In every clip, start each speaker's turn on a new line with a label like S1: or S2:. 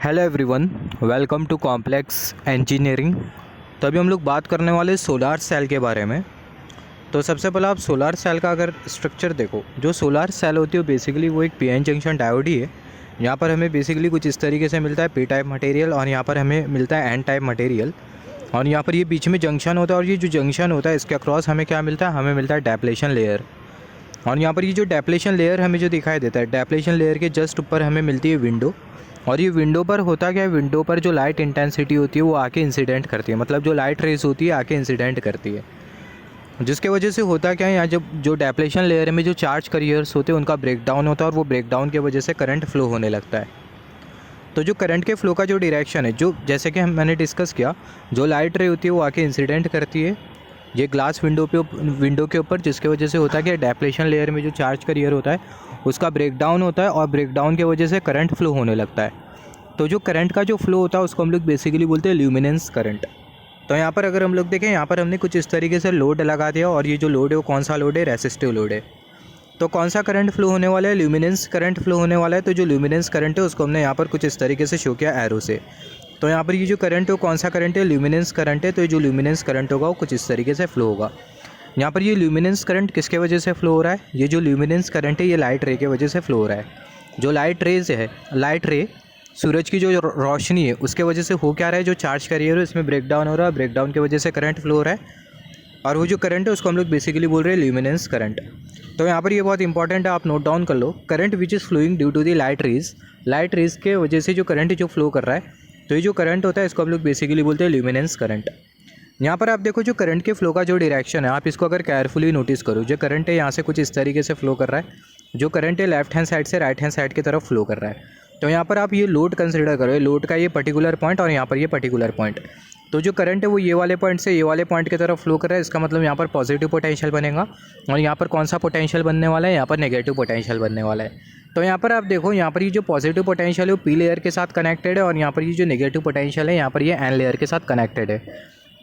S1: Hello everyone, welcome to complex engineering. तो अभी हम लोग बात करने वाले सोलार सेल के बारे में। तो सबसे पहले आप सोलार सेल का अगर स्ट्रक्चर देखो, जो सोलार सेल होती है बेसिकली वो एक पीएन जंक्शन डायोड ही है। यहाँ पर हमें बेसिकली कुछ इस तरीके से मिलता है पी टाइप मटेरियल और यहाँ पर हमें मिलता है एन टाइप मटेरियल। और यहाँ पर ये बीच में जंक्शन होता है और ये जो जंक्शन होता है इसके अक्रॉस हमें क्या मिलता है, हमें मिलता है डेप्लेशन लेयर। और यहाँ पर ये जो डेप्लेशन लेयर हमें जो दिखाई देता है, डेप्लेशन लेयर के जस्ट ऊपर हमें मिलती है विंडो। और ये विंडो पर होता क्या है, विंडो पर जो लाइट इंटेंसिटी होती है वो आके इंसिडेंट करती है, मतलब जो लाइट रेस होती है आके इंसिडेंट करती है। जिसके वजह से होता क्या है, यहाँ जब जो डेप्लेशन लेयर में जो चार्ज कैरियर्स होते हैं उनका ब्रेकडाउन होता है और वो ब्रेकडाउन की वजह से करंट फ्लो होने लगता है। तो जो करंट के फ्लो का जो डायरेक्शन है, जो जैसे कि मैंने डिस्कस किया, जो लाइट रे होती है वो आके इंसिडेंट करती है ये ग्लास विंडो के ऊपर, जिसके वजह से होता है कि डेप्लेशन लेयर में जो चार्ज कैरियर होता है उसका ब्रेकडाउन होता है और ब्रेकडाउन की वजह से करंट फ्लो होने लगता है। तो जो करंट का जो फ्लो होता है उसको हम लोग बेसिकली बोलते हैं ल्यूमिनेंस करंट। तो यहाँ पर अगर हम लोग देखें, यहाँ पर हमने कुछ इस तरीके से लोड लगा दिया और ये जो लोड है वो कौन सा लोड है, रेसिस्टिव लोड है। तो कौन सा करंट फ्लो होने वाला है, ल्यूमिनेंस करंट फ्लो होने वाला है। तो जो ल्यूमिनेंस करंट है उसको हमने यहाँ पर कुछ इस तरीके से शो किया एरो से। तो यहाँ पर ये जो करंट है वो कौन सा करंट है, ल्यूमिनेंस करंट है। तो ये जो ल्यूमिनेंस करंट होगा वो कुछ इस तरीके से फ्लो होगा। यहाँ पर ये ल्यूमिनेंस करंट किसके वजह से फ्लो हो रहा है, ये जो ल्यूमिनेंस करंट है ये लाइट रे की वजह से फ्लो हो रहा है। जो लाइट रेज है, लाइट रे सूरज की जो रोशनी है उसके वजह से हो क्या रहा है, जो चार्ज कैरियर है इसमें ब्रेकडाउन हो रहा है, ब्रेकडाउन की वजह से करंट फ्लो हो रहा है। और वो जो करंट है उसको हम लोग बेसिकली बोल रहे हैं ल्यूमिनेंस करंट। तो यहाँ पर ये बहुत इंपॉर्टेंट है, आप नोट डाउन कर लो। Current which is flowing due to the light rays के वजह से जो करंट जो फ्लो कर रहा है, तो ये जो करंट होता है इसको हम लोग बेसिकली बोलते हैं ल्यूमिनेंस करंट। यहाँ पर आप देखो जो करंट के फ्लो का जो डायरेक्शन है, आप इसको अगर केयरफुली नोटिस करो, जो करंट है यहाँ से कुछ इस तरीके से फ्लो कर रहा है, जो करंट है लेफ्ट हैंड साइड से राइट हैंड साइड की तरफ फ्लो कर रहा है। तो यहाँ पर आप ये लोड कंसिडर करो, लोड का ये पर्टिकुलर पॉइंट और यहाँ पर ये पर्टिकुलर पॉइंट। तो जो करंट है वो ये वाले पॉइंट से ये वाले पॉइंट की तरफ फ्लो कर रहा है, इसका मतलब यहाँ पर पॉजिटिव पोटेंशियल बनेगा। और यहाँ पर कौन सा पोटेंशियल बनने वाला है, यहाँ पर नेगेटिव पोटेंशियल बनने वाला है। तो यहाँ पर आप देखो, यहाँ पर ये जो पॉजिटिव पोटेंशियल है वो पी लेयर के साथ कनेक्टेड है और यहाँ पर ये जो नेगेटिव पोटेंशियल है यहाँ पर ये एन लेयर के साथ कनेक्टेड है।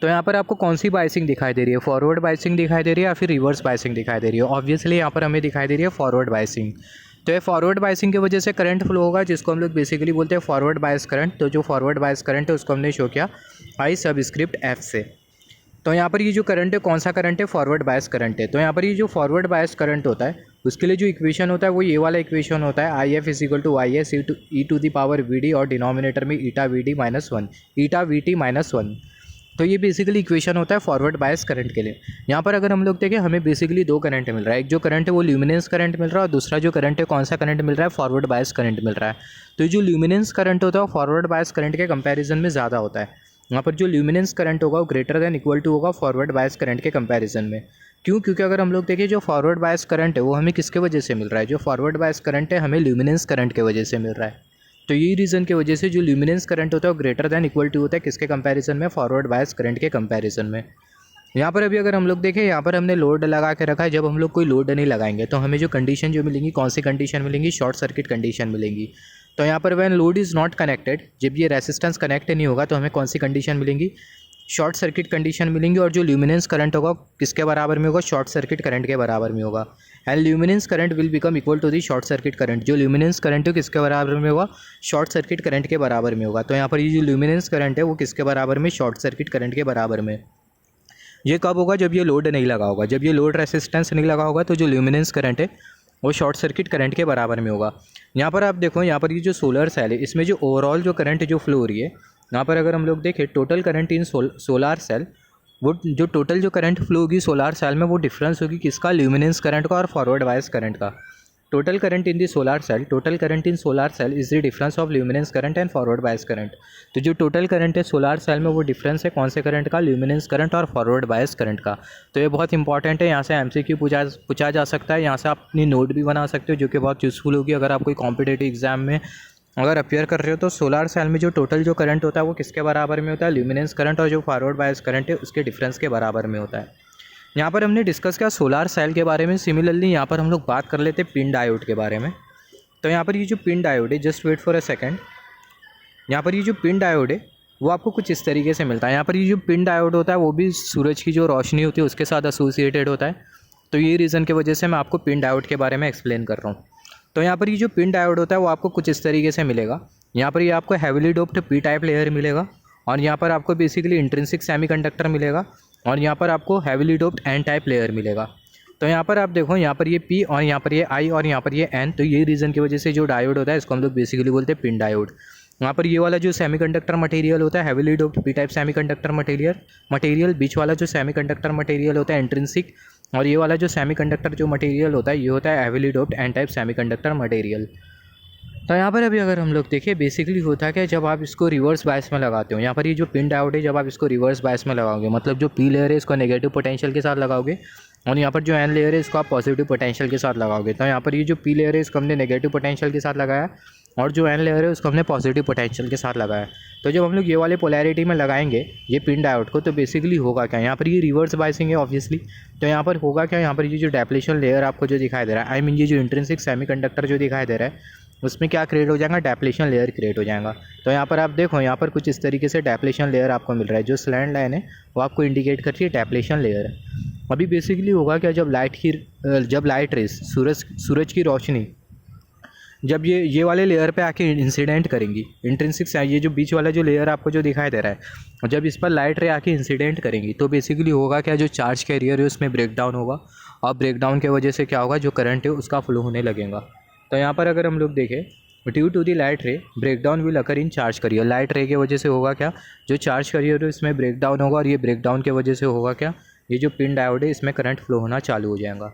S1: तो यहाँ पर आपको कौन सी बाइसिंग दिखाई दे रही है, फॉरवर्ड बाइसिंग दिखाई दे रही है या फिर रिवर्स बाइसिंग दिखाई दे रही है। ऑब्वियसली यहाँ पर हमें दिखाई दे रही है फॉरवर्ड बाइसिंग। तो ये फॉरवर्ड बाइसिंग की वजह से करंट फ्लो होगा, जिसको हम लोग बेसिकली बोलते हैं फॉरवर्ड बायस करंट। तो जो फॉरवर्ड बायस करंट है उसको हमने शो किया आई सबस्क्रिप्ट एफ से। तो यहाँ पर ये जो करंट है कौन सा करंट है, फॉरवर्ड बायस करंट है। तो यहाँ पर ये जो फॉरवर्ड बायस करंट होता है उसके लिए जो इक्वेशन होता है वो ये वाला इक्वेशन होता है, I F is equal to Y S E to the power V D और डिनोमिनेटर में eta V D minus one, eta V T minus one. तो ये बेसिकली इक्वेशन होता है फॉरवर्ड बायस करंट के लिए। यहाँ पर अगर हम लोग देखें, हमें बेसिकली दो करंट मिल रहा है, एक जो करंट है वो ल्यूमिनेंस करंट मिल रहा है और दूसरा जो करंट है कौन सा करंट मिल रहा है, फॉरवर्ड बायस करंट मिल रहा है। तो जो ल्यूमिनेंस करंट होता है वो फॉरवर्ड बायस करंट के कंपैरिजन में ज़्यादा होता है। यहाँ पर जो ल्यूमिनेंस करंट होगा वो ग्रेटर दैन इक्वल टू होगा फॉरवर्ड बायस करंट के कंपैरिजन में। क्यों? क्योंकि अगर हम लोग देखें जो फॉरवर्ड बायस करंट है वो हमें किसके वजह से मिल रहा है, जो फॉरवर्ड बायस करंट है हमें ल्यूमिनेंस करंट के वजह से मिल रहा है। तो यही रीज़न की वजह से जो ल्यूमिनेंस करंट होता है वो ग्रेटर दैन इक्वल टू होता है किसके कंपैरिजन में, फॉरवर्ड बायस करंट के कंपैरिजन में। यहाँ पर अभी अगर हम लोग देखें, यहाँ पर हमने लोड लगा के रखा है। जब हम लोग कोई लोड नहीं लगाएंगे तो हमें जो कंडीशन जो मिलेंगी, कौन सी कंडीशन मिलेंगी, शॉर्ट सर्किट कंडीशन मिलेंगी। तो यहाँ पर when load is not connected, जब ये रेसिस्टेंस कनेक्ट नहीं होगा तो हमें कौन सी कंडीशन मिलेंगी, शॉर्ट सर्किट कंडीशन मिलेंगी। और जो ल्यूमिनेंस करंट होगा किसके बराबर में होगा, शॉर्ट सर्किट करंट के बराबर में होगा। And luminance current will become equal to the short circuit current. जो ल्यूमिनेंस करंट है किसके बराबर में होगा, शॉर्ट सर्किट करंट के बराबर में होगा। तो यहाँ पर ये जो ल्यूमिनेंस करंट है वो किसके बराबर में, शॉर्ट सर्किट करंट के बराबर में। ये कब होगा, जब ये लोड नहीं लगा होगा, जब ये लोड रेसिस्टेंस नहीं लगा होगा तो जो ल्यूमिनेंस करंट है वो शॉर्ट सर्किट करंट के बराबर में होगा। यहाँ पर आप देखो, यहाँ पर ये जो सोलर सेल है इसमें जो ओवरऑल जो करंट जो फ्लो हो रही है, यहाँ पर अगर हम लोग देखें total current in solar cell, वो जो टोटल जो करंट फ्लो होगी सोलार सेल में वो डिफरेंस होगी किसका, ल्यूमिनेंस करंट का और फॉरवर्ड बायस करंट का। Total current in the solar cell, total current in solar cell is the difference of luminance current and forward bias current. तो जो टोटल करंट है सोलार सेल में वो डिफरेंस है कौन से करंट का, ल्यूमिनेंस करंट और फॉरवर्ड बायस करंट का। तो ये बहुत इंपॉर्टेंट है, यहाँ से एमसीक्यू पूछा जा सकता है, यहाँ से आप अपनी नोट भी बना सकते हो जो कि बहुत यूज़फुल होगी अगर आप कोई कॉम्पिटेटिव एग्जाम में अगर अपेयर कर रहे हो। तो सोलार सेल में जो टोटल जो करंट होता है वो किसके बराबर में होता है, ल्यूमिनेंस करंट, और जो फॉरवर्ड बायस करंट है उसके डिफरेंस के बराबर में होता है। यहाँ पर हमने डिस्कस किया सोलार सेल के बारे में। सिमिलरली यहाँ पर हम लोग बात कर लेते हैं पिन डायोड के बारे में। तो यहाँ पर ये जो पिन डायोड है, just wait for a second, यहाँ पर ये जो पिन डायोड है वो आपको कुछ इस तरीके से मिलता है। यहाँ पर ये जो पिन डायोड होता है वो भी सूरज की जो रोशनी होती है उसके साथ एसोसिएटेड होता है। तो ये रीज़न की वजह से मैं आपको पिन डायोड के बारे में एक्सप्लेन कर रहा हूँ। तो यहाँ पर ये जो पिन डायोड होता है वो आपको कुछ इस तरीके से मिलेगा। यहाँ पर ये आपको heavily doped P type layer मिलेगा और यहाँ पर आपको बेसिकली इंट्रिंसिक सेमीकंडक्टर मिलेगा और यहाँ पर आपको heavily doped N type layer मिलेगा। तो यहाँ पर आप देखो, यहाँ पर ये पी और यहाँ पर ये आई और यहाँ पर ये एन, तो यही रीज़न की वजह से जो डायोड होता है इसको हम लोग बेसिकली बोलते हैं पिन डायोड। यहाँ पर ये वाला जो सेमीकंडक्टर मटेरियल होता है heavily doped P type semiconductor material, बीच वाला जो सेमीकंडक्टर मटेरियल होता है इंट्रिंसिक, और ये वाला जो सेमीकंडक्टर जो मटेरियल होता है ये होता है heavily doped N type semiconductor material. तो यहाँ पर अभी अगर हम लोग देखें बेसिकली होता क्या है, जब आप इसको रिवर्स बायस में लगाते हो, यहाँ पर ये जो पिन डायोड है जब आप इसको रिवर्स बायस में लगाओगे, मतलब जो पी लेयर है इसको नेगेटिव पोटेंशियल के साथ लगाओगे और यहाँ पर जो एन लेयर है इसको आप पॉजिटिव पोटेंशियल के साथ लगाओगे। तो यहाँ पर ये जो पी लेयर है इसको हमने नेगेटिव पोटेंशियल के साथ लगाया और जो एन लेयर है उसको हमने पॉजिटिव पोटेंशियल के साथ लगाया। तो जब हम लोग ये वाले पोलैरिटी में लगाएंगे ये पिन डायोड को, तो बेसिकली होगा क्या, यहाँ पर ये रिवर्स बायसिंग है ऑब्वियसली। तो यहाँ पर होगा क्या, यहाँ पर ये जो डेप्लेशन लेयर आपको जो दिखाई दे रहा है, आई मीन ये जो इंट्रिंसिक सेमीकंडक्टर जो दिखाई दे रहा है उसमें क्या क्रिएट हो जाएगा, डेप्लेशन लेयर क्रिएट हो जाएगा। तो यहाँ पर आप देखो, यहाँ पर कुछ इस तरीके से डेप्लेशन लेयर आपको मिल रहा है, जो स्लैंड लाइन है वो आपको इंडिकेट करती है डेप्लेशन लेयर। अभी बेसिकली होगा क्या, जब लाइट रेस सूरज की रोशनी जब ये वाले लेयर पे आके इंसिडेंट करेंगी, इंट्रिंसिक ये जो बीच वाला जो लेयर आपको जो दिखाई दे रहा है, जब इस पर लाइट रे आके इंसिडेंट करेंगी तो बेसिकली होगा क्या, जो चार्ज कैरियर है उसमें ब्रेक डाउन होगा और ब्रेक डाउन की वजह से क्या होगा, जो करंट है उसका फ्लो होने लगेगा। तो यहाँ पर अगर हम लोग देखें due to the light ray break down will occur in charge carrier, light ray की वजह से होगा क्या, जो चार्ज करियर है इसमें ब्रेक डाउन होगा और ये ब्रेक डाउन की वजह से होगा क्या, ये जो पिन डायोड है इसमें करंट फ्लो होना चालू हो जाएगा।